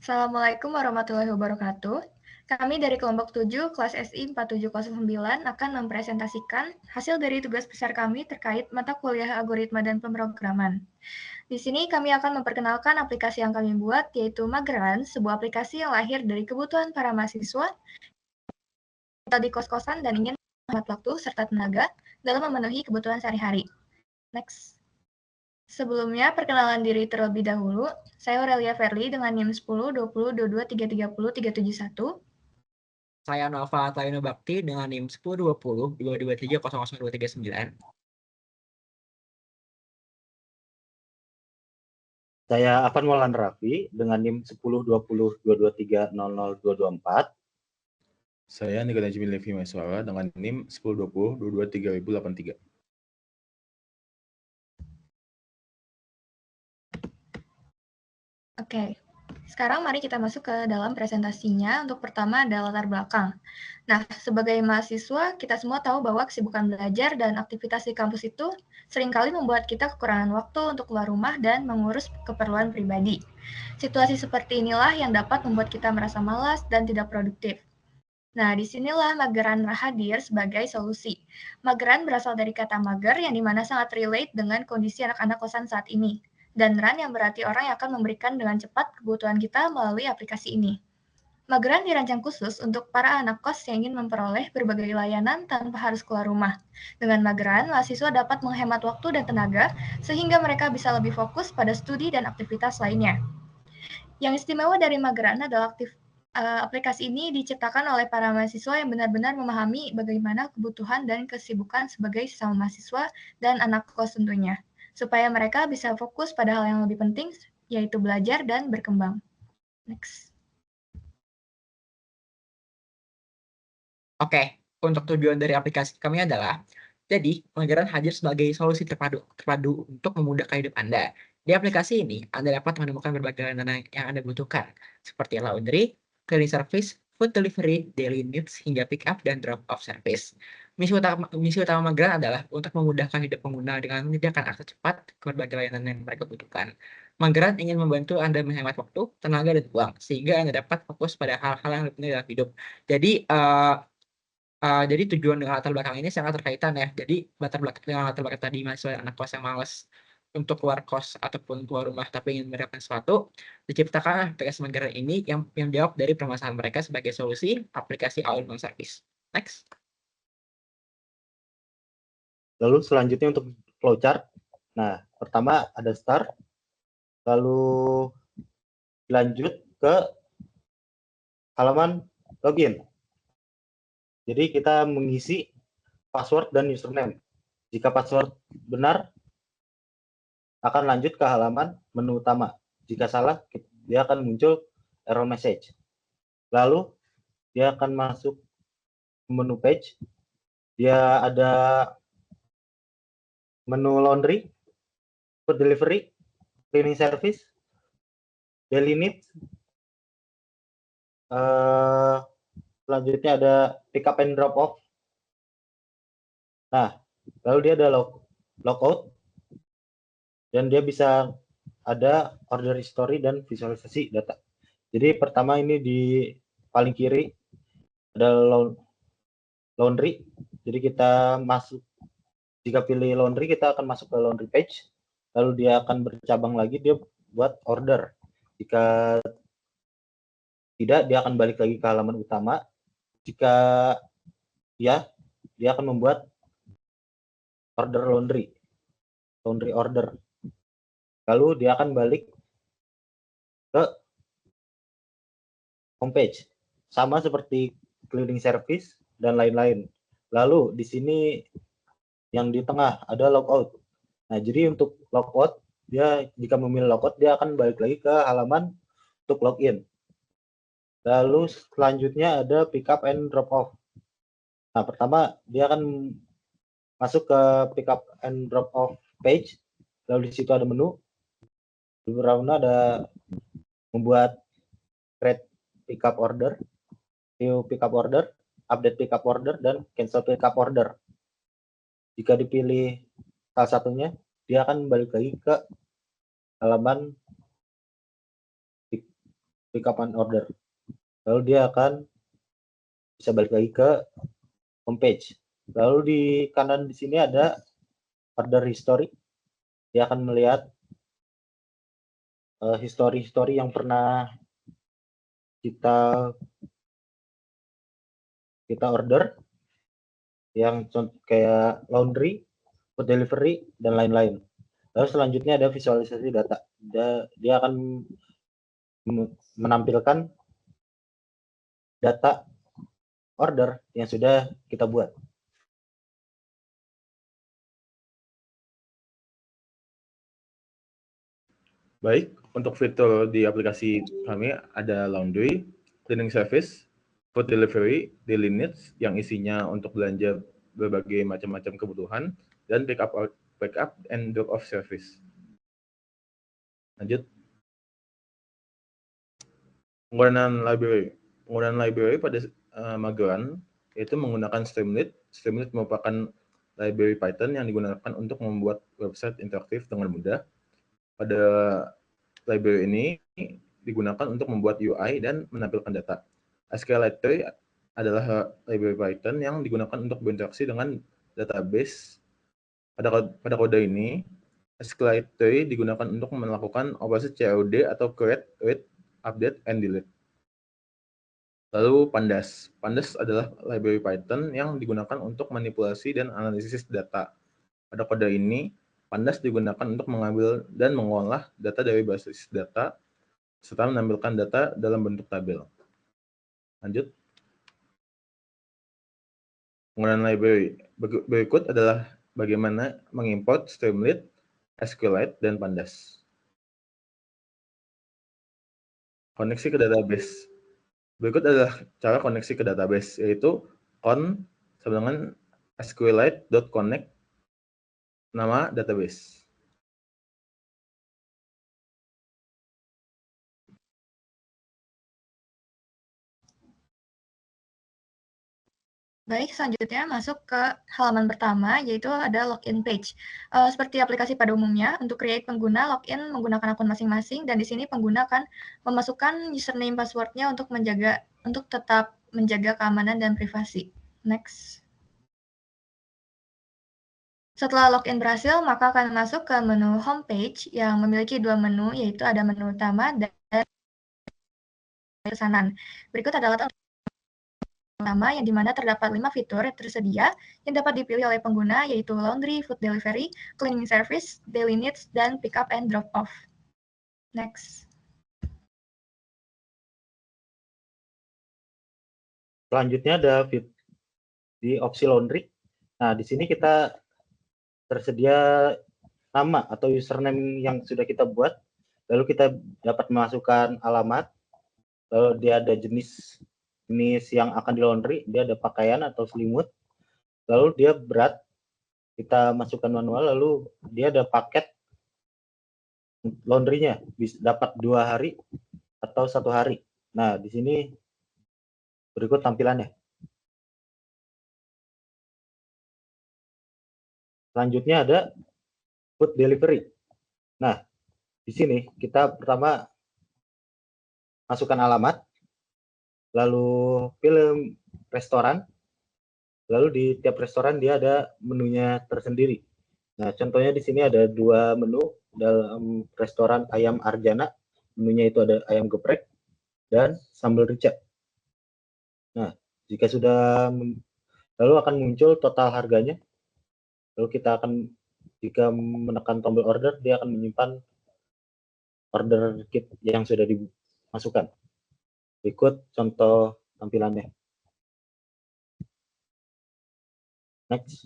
Assalamualaikum warahmatullahi wabarakatuh. Kami dari kelompok 7 kelas SI 4709 akan mempresentasikan hasil dari tugas besar kami terkait mata kuliah algoritma dan pemrograman. Di sini kami akan memperkenalkan aplikasi yang kami buat, yaitu Mageran, sebuah aplikasi yang lahir dari kebutuhan para mahasiswa yang di kos-kosan dan ingin menghemat waktu serta tenaga dalam memenuhi kebutuhan sehari-hari. Next. Sebelumnya, perkenalan diri terlebih dahulu. Saya Aurelia Verly dengan NIM 10 20 22 330 371. Saya Nova Atlayano Bakti dengan NIM 1020 223 00239. Saya Afan Maulana Raffi dengan NIM 1020 223 00224. Saya Nika Najmi Levi Maiswara dengan NIM 1020 22 3083. Oke, sekarang mari kita masuk ke dalam presentasinya. Untuk pertama adalah latar belakang. Nah, sebagai mahasiswa, kita semua tahu bahwa kesibukan belajar dan aktivitas di kampus itu seringkali membuat kita kekurangan waktu untuk keluar rumah dan mengurus keperluan pribadi. Situasi seperti inilah yang dapat membuat kita merasa malas dan tidak produktif. Nah, disinilah mageran hadir sebagai solusi. Mageran berasal dari kata mager yang dimana sangat relate dengan kondisi anak-anak kosan saat ini. Dan run yang berarti orang yang akan memberikan dengan cepat kebutuhan kita melalui aplikasi ini. Mageran dirancang khusus untuk para anak kos yang ingin memperoleh berbagai layanan tanpa harus keluar rumah. Dengan Mageran, mahasiswa dapat menghemat waktu dan tenaga sehingga mereka bisa lebih fokus pada studi dan aktivitas lainnya. Yang istimewa dari Mageran adalah aplikasi ini diciptakan oleh para mahasiswa yang benar-benar memahami bagaimana kebutuhan dan kesibukan sebagai sesama mahasiswa dan anak kos tentunya, supaya mereka bisa fokus pada hal yang lebih penting, yaitu belajar dan berkembang. Next. Oke, untuk tujuan dari aplikasi kami adalah, jadi Mageran hadir sebagai solusi terpadu untuk memudahkan hidup Anda. Di aplikasi ini, Anda dapat menemukan berbagai layanan yang Anda butuhkan, seperti laundry, cleaning service, food delivery, daily needs, hingga pick up dan drop off service. Misi utama Mageran adalah untuk memudahkan hidup pengguna dengan menyediakan akses cepat ke berbagai layanan yang mereka butuhkan. Mageran ingin membantu Anda menghemat waktu, tenaga, dan uang, sehingga Anda dapat fokus pada hal-hal yang lebih penting dalam hidup. Jadi tujuan dengan latar belakang ini sangat terkaitan ya. Jadi dengan latar belakang tadi mahasiswa anak kos yang malas untuk keluar kos ataupun keluar rumah tapi ingin mendapatkan sesuatu, diciptakan aplikasi Mageran ini yang jawab dari permasalahan mereka sebagai solusi aplikasi all-in-one service. Next. Lalu selanjutnya untuk flowchart. Nah, pertama ada start, lalu lanjut ke halaman login. Jadi kita mengisi password dan username. Jika password benar, akan lanjut ke halaman menu utama. Jika salah, dia akan muncul error message. Lalu dia akan masuk ke menu page. Dia ada menu laundry, food delivery, cleaning service, daily needs. Selanjutnya ada pick up and drop off. Nah, lalu dia ada logout, dan dia bisa ada order history dan visualisasi data. Jadi pertama ini di paling kiri ada laundry. Jadi kita masuk, jika pilih laundry kita akan masuk ke laundry page, lalu dia akan bercabang lagi, dia buat order. Jika tidak, dia akan balik lagi ke halaman utama. Jika ya, dia akan membuat order laundry order. Lalu dia akan balik ke homepage, sama seperti cleaning service dan lain-lain. Lalu di sini yang di tengah ada logout. Nah, jadi untuk logout, dia jika memilih logout, dia akan balik lagi ke halaman untuk login. Lalu selanjutnya ada pick up and drop off. Nah, pertama dia akan masuk ke pick up and drop off page. Lalu di situ ada menu. Beberapa menu ada membuat create pick up order, view pick up order, update pick up order, dan cancel pick up order. Jika dipilih salah satunya, dia akan balik lagi ke halaman pick up and order. Lalu dia akan bisa balik lagi ke homepage. Lalu di kanan di sini ada order history. Dia akan melihat history yang pernah kita order, yang kayak laundry, food delivery, dan lain-lain. Lalu selanjutnya ada visualisasi data. Dia akan menampilkan data order yang sudah kita buat. Baik, untuk fitur di aplikasi kami ada laundry, cleaning service, food delivery, daily needs yang isinya untuk belanja berbagai macam-macam kebutuhan, dan pick up and drop off service. Lanjut. Penggunaan library pada Magelang yaitu menggunakan Streamlit. Streamlit merupakan library Python yang digunakan untuk membuat website interaktif dengan mudah. Pada library ini digunakan untuk membuat UI dan menampilkan data. SQLite adalah library Python yang digunakan untuk berinteraksi dengan database. Pada kode ini, SQLite digunakan untuk melakukan operasi COD atau create, read, update, and delete. Lalu Pandas. Pandas adalah library Python yang digunakan untuk manipulasi dan analisis data. Pada kode ini, Pandas digunakan untuk mengambil dan mengolah data dari basis data serta menampilkan data dalam bentuk tabel. Lanjut. Penggunaan library berikut adalah bagaimana mengimport Streamlit, SQLite, dan Pandas. Koneksi ke database. Berikut adalah cara koneksi ke database, yaitu con sama dengan SQLite.connect nama database. Baik, selanjutnya masuk ke halaman pertama, yaitu ada login page. Seperti aplikasi pada umumnya, untuk create pengguna login menggunakan akun masing-masing, dan di sini pengguna akan memasukkan username password-nya untuk tetap menjaga keamanan dan privasi. Next. Setelah login berhasil, maka akan masuk ke menu homepage yang memiliki dua menu, yaitu ada menu utama dan pesanan. Berikut adalah pertama, yang dimana terdapat 5 fitur yang tersedia yang dapat dipilih oleh pengguna, yaitu laundry, food delivery, cleaning service, daily needs, dan pick up and drop off. Next. Selanjutnya ada di opsi laundry. Nah, di sini kita tersedia nama atau username yang sudah kita buat, lalu kita dapat memasukkan alamat, lalu dia ada jenis yang akan di laundry, dia ada pakaian atau selimut, lalu dia berat, kita masukkan manual, lalu dia ada paket laundry-nya, bisa dapat 2 hari atau 1 hari. Nah, di sini berikut tampilannya. Selanjutnya ada food delivery. Nah, di sini kita pertama masukkan alamat, lalu pilih restoran, lalu di tiap restoran dia ada menunya tersendiri. Nah, contohnya di sini ada 2 menu dalam restoran Ayam Arjana. Menunya itu ada ayam geprek dan sambal rica. Nah, jika sudah lalu akan muncul total harganya. Lalu kita akan, jika menekan tombol order, dia akan menyimpan order kit yang sudah dimasukkan. Berikut contoh tampilannya. Next.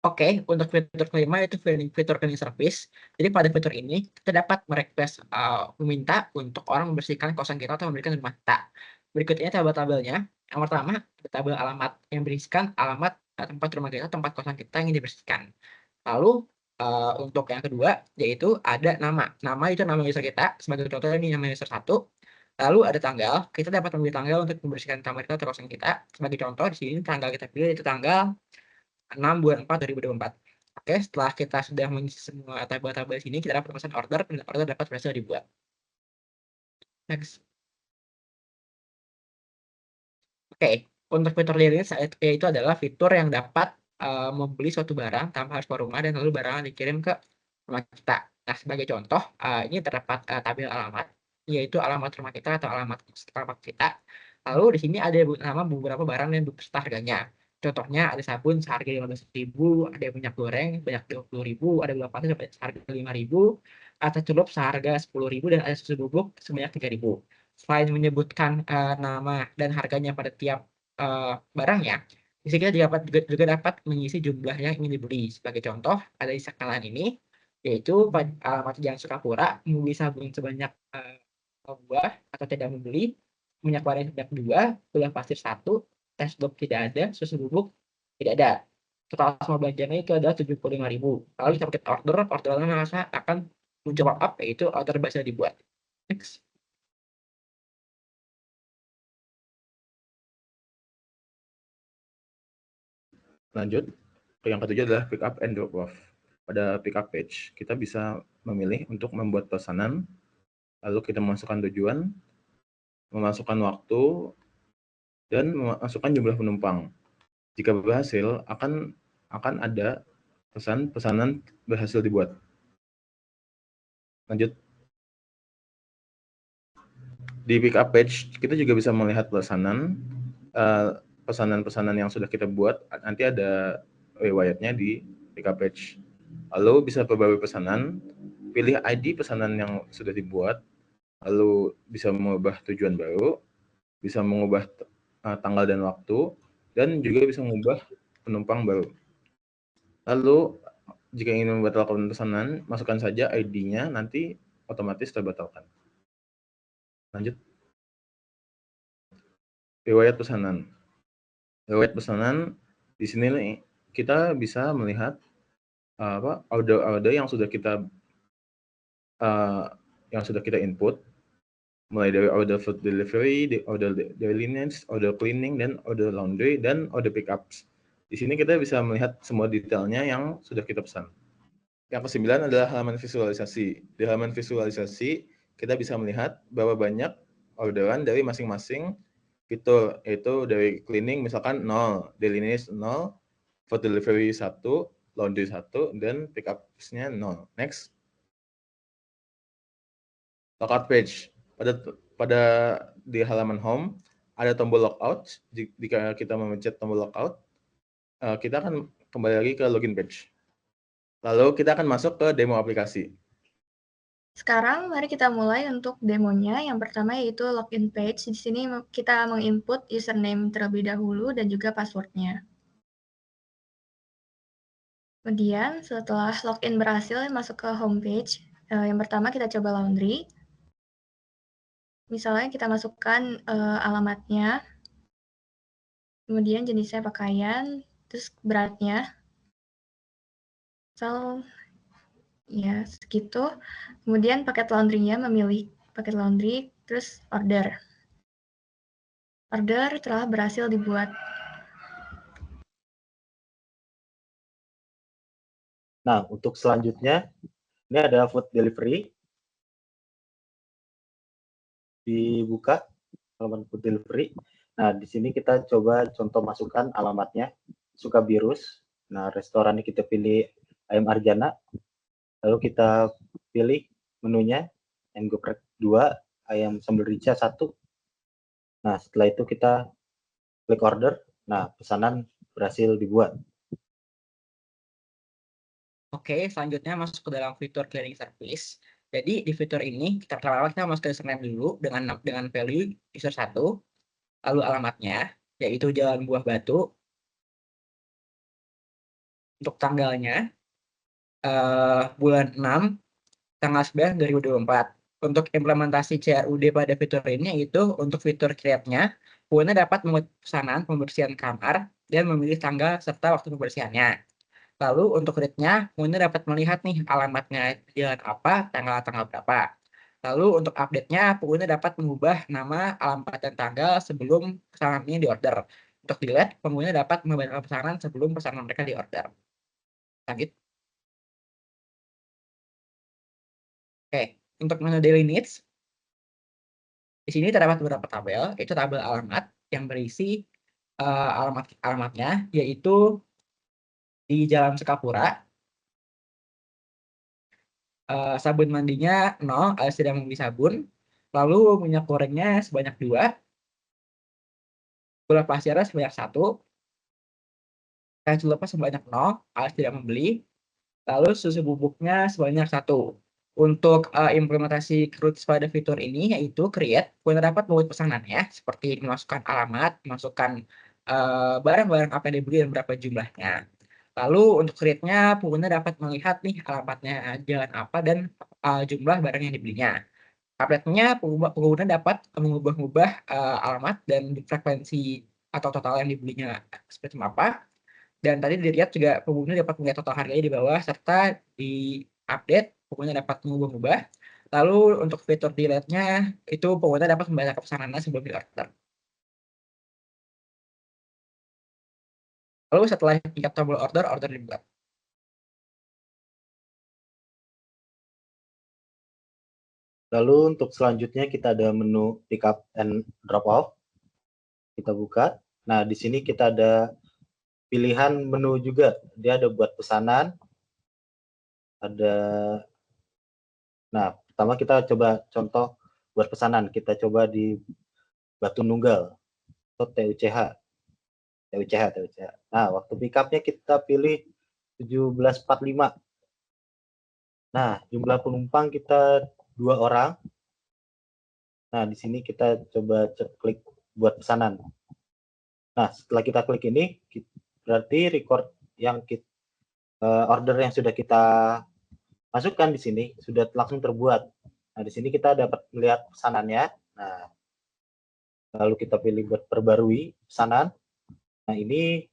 Oke, untuk fitur kelima itu fitur cleaning service. Jadi pada fitur ini kita dapat meminta untuk orang membersihkan kosan kita atau memberikan rumah kita. Berikutnya tabel-tabelnya. Yang pertama, tabel alamat yang berisikan alamat tempat rumah kita, tempat kosan kita yang dibersihkan. Lalu untuk yang kedua yaitu ada nama. Nama itu nama user kita. Sebagai contoh ini nama user 1. Lalu ada tanggal. Kita dapat memilih tanggal untuk membersihkan kamar kita atau kosan kita. Sebagai contoh di sini tanggal kita pilih itu tanggal 6/4/2024. Oke, setelah kita sudah mengisi semua tabel-tabel sini, kita dapat pesan order, dan order dapat berhasil dibuat. Next. Oke, untuk fitur daily needs yaitu adalah fitur yang dapat membeli suatu barang tanpa harus keluar rumah dan lalu barang dikirim ke rumah kita. Nah, sebagai contoh, ini terdapat tabel alamat, yaitu alamat rumah kita atau alamat kita. Lalu di sini ada nama beberapa barang yang beserta harganya. Contohnya ada sabun seharga 15.000, ada minyak goreng banyak 20.000, ada gula pasir seharga 5.000, ada celup seharga 10.000 dan ada susu bubuk sebanyak 3.000. Selain menyebutkan nama dan harganya pada tiap barangnya, di sini kita juga dapat mengisi jumlah yang ingin dibeli. Sebagai contoh, ada di sekalian ini, yaitu alamat Jalan Sukapura, membeli sabun sebanyak 2 buah atau tidak membeli, minyak goreng sebanyak 2, gula pasir 1, tes bub tidak ada, susu bubuk tidak ada. Total semua belanjanya itu adalah 75.000. Lalu kita pakai orderan akan muncul pop-up, yaitu order bisa dibuat. Next. Lanjut, yang ketujuh adalah pick up and drop off. Pada pick up page, kita bisa memilih untuk membuat pesanan, lalu kita memasukkan tujuan, memasukkan waktu, dan memasukkan jumlah penumpang. Jika berhasil, akan ada pesanan berhasil dibuat. Lanjut. Di pick up page, kita juga bisa melihat pesanan-pesanan yang sudah kita buat, nanti ada riwayatnya di pick up page. Lalu bisa perbarui pesanan, pilih ID pesanan yang sudah dibuat, lalu bisa mengubah tujuan baru, bisa mengubah tanggal dan waktu, dan juga bisa mengubah penumpang baru. Lalu jika ingin membatalkan pesanan, masukkan saja ID-nya, nanti otomatis terbatalkan. Lanjut. Riwayat pesanan. Riwayat pesanan di sini nih kita bisa melihat order yang sudah kita input, mulai dari order food delivery, order daily needs, order cleaning, dan order laundry, dan order pickups. Di sini kita bisa melihat semua detailnya yang sudah kita pesan. Yang ke-9 adalah halaman visualisasi. Di halaman visualisasi, kita bisa melihat berapa banyak orderan dari masing-masing fitur, yaitu dari cleaning misalkan 0, daily needs 0, food delivery 1, laundry 1, dan pickups-nya 0. Next. Lookout page. Pada di halaman home, ada tombol lookout. Jika kita memencet tombol lookout, kita akan kembali lagi ke login page. Lalu kita akan masuk ke demo aplikasi. Sekarang mari kita mulai untuk demonya. Yang pertama yaitu login page. Di sini kita menginput username terlebih dahulu dan juga passwordnya. Kemudian setelah login berhasil masuk ke homepage, yang pertama kita coba laundry. Misalnya kita masukkan alamatnya, kemudian jenisnya pakaian, terus beratnya. So, ya segitu. Kemudian paket laundry-nya memilih paket laundry, terus order. Order telah berhasil dibuat. Nah, untuk selanjutnya, ini ada food delivery. Dibuka halaman food delivery. Nah, di sini kita coba contoh masukkan alamatnya, Sukabirus. Nah, restorannya kita pilih Ayam Arjana. Lalu kita pilih menunya, ayam geprek 2, ayam sambal rica 1. Nah, setelah itu kita klik order. Nah, pesanan berhasil dibuat. Oke, selanjutnya masuk ke dalam fitur clearing service. Jadi di fitur ini pertama kita masuk ke username dulu dengan value user 1, lalu alamatnya yaitu Jalan Buah Batu. Untuk tanggalnya bulan 6 tanggal 9 2024. Untuk implementasi CRUD pada fitur ini yaitu untuk fitur create-nya, pengguna dapat membuat pesanan pembersihan kamar dan memilih tanggal serta waktu pembersihannya. Lalu untuk read-nya, pengguna dapat melihat nih alamatnya jalan apa, tanggal berapa. Lalu untuk update-nya, pengguna dapat mengubah nama, alamat, dan tanggal sebelum pesanan ini diorder. Untuk delete, pengguna dapat membatalkan pesanan sebelum pesanan mereka diorder. Lanjut. Oke, untuk menu daily needs, Di sini terdapat beberapa tabel, yaitu tabel alamat yang berisi alamatnya, yaitu di Jalan Sekapura, sabun mandinya 0 alias tidak membeli sabun, lalu minyak gorengnya sebanyak 2, gula pasirnya sebanyak 1, kayu celupnya sebanyak 0 alias tidak membeli, lalu susu bubuknya sebanyak 1. Untuk implementasi Cruise pada fitur ini yaitu create, pengguna dapat membuat pesanan ya, seperti memasukkan alamat, memasukkan barang-barang apa yang dibeli dan berapa jumlahnya. Lalu untuk create-nya, pengguna dapat melihat nih alamatnya jalan apa dan jumlah barang yang dibelinya. Update-nya, pengguna dapat mengubah-ubah alamat dan frekuensi atau total yang dibelinya seperti apa. Dan tadi dilihat juga pengguna dapat melihat total harganya di bawah, serta di update pengguna dapat mengubah-ubah. Lalu untuk fitur delete-nya, itu pengguna dapat membaca pesanannya sebelum di-order. Lalu setelah tingkat tombol order dibuat. Lalu untuk selanjutnya kita ada menu pick up and drop off. Kita buka. Nah, di sini kita ada pilihan menu juga. Dia ada buat pesanan. Nah, pertama kita coba contoh buat pesanan. Kita coba di Batu Nunggal atau TUCH. Nah, waktu pick up-nya kita pilih 1745. Nah, jumlah penumpang kita 2 orang. Nah, di sini kita coba klik buat pesanan. Nah, setelah kita klik ini, berarti record yang order yang sudah kita masukkan di sini sudah langsung terbuat. Nah, di sini kita dapat melihat pesanannya. Nah, lalu kita pilih buat perbarui pesanan. Nah, ini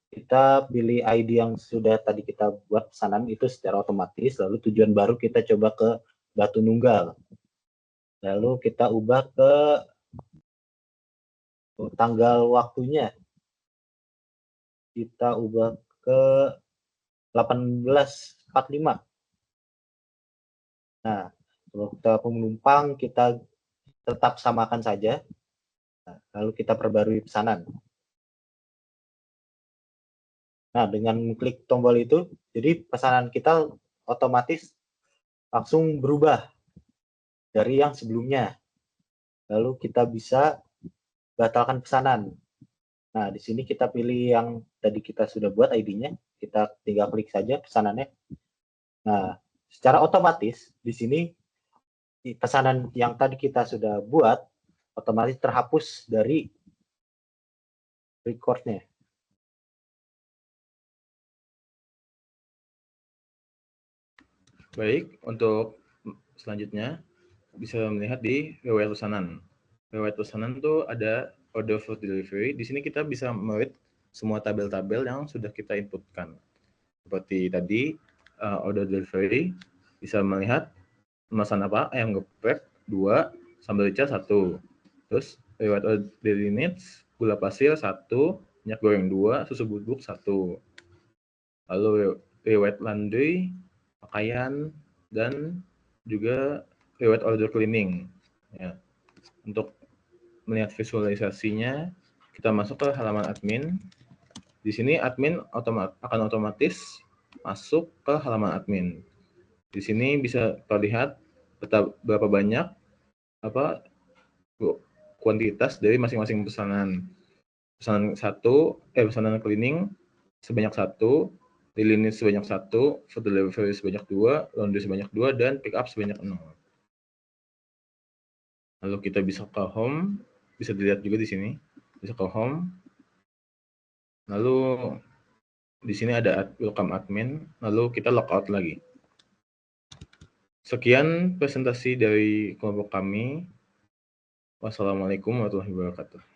kita pilih ID yang sudah tadi kita buat pesanan itu secara otomatis. Lalu tujuan baru kita coba ke Batu Nunggal. Lalu kita ubah ke tanggal waktunya. Kita ubah ke 1845. Nah, kalau kita penumpang kita tetap samakan saja. Nah, lalu kita perbarui pesanan. Nah, dengan klik tombol itu, jadi pesanan kita otomatis langsung berubah dari yang sebelumnya. Lalu kita bisa batalkan pesanan. Nah, di sini kita pilih yang tadi kita sudah buat ID-nya. Kita tinggal klik saja pesanannya. Nah, secara otomatis di sini pesanan yang tadi kita sudah buat otomatis terhapus dari record-nya. Baik, untuk selanjutnya bisa melihat di riwayat pesanan. Riwayat pesanan itu ada order for delivery. Di sini kita bisa melihat semua tabel-tabel yang sudah kita inputkan. Seperti tadi, order delivery, bisa melihat pemesan apa, ayam geprek 2, sambal rica 1. Terus riwayat order daily needs, gula pasir 1, minyak goreng 2, susu bubuk 1. Lalu riwayat laundry, pakaian, dan juga riwayat order cleaning. Ya. Untuk melihat visualisasinya, kita masuk ke halaman admin. Di sini admin akan otomatis masuk ke halaman admin. Di sini bisa terlihat berapa banyak kuantitas dari masing-masing pesanan. Pesanan cleaning sebanyak 1, daily needs sebanyak 1, food delivery sebanyak 2, laundry sebanyak 2, dan pick up sebanyak 0. Lalu kita bisa ke home, bisa dilihat juga di sini, bisa ke home. Lalu di sini ada welcome admin, lalu kita logout lagi. Sekian presentasi dari kelompok kami. Wassalamualaikum warahmatullahi wabarakatuh.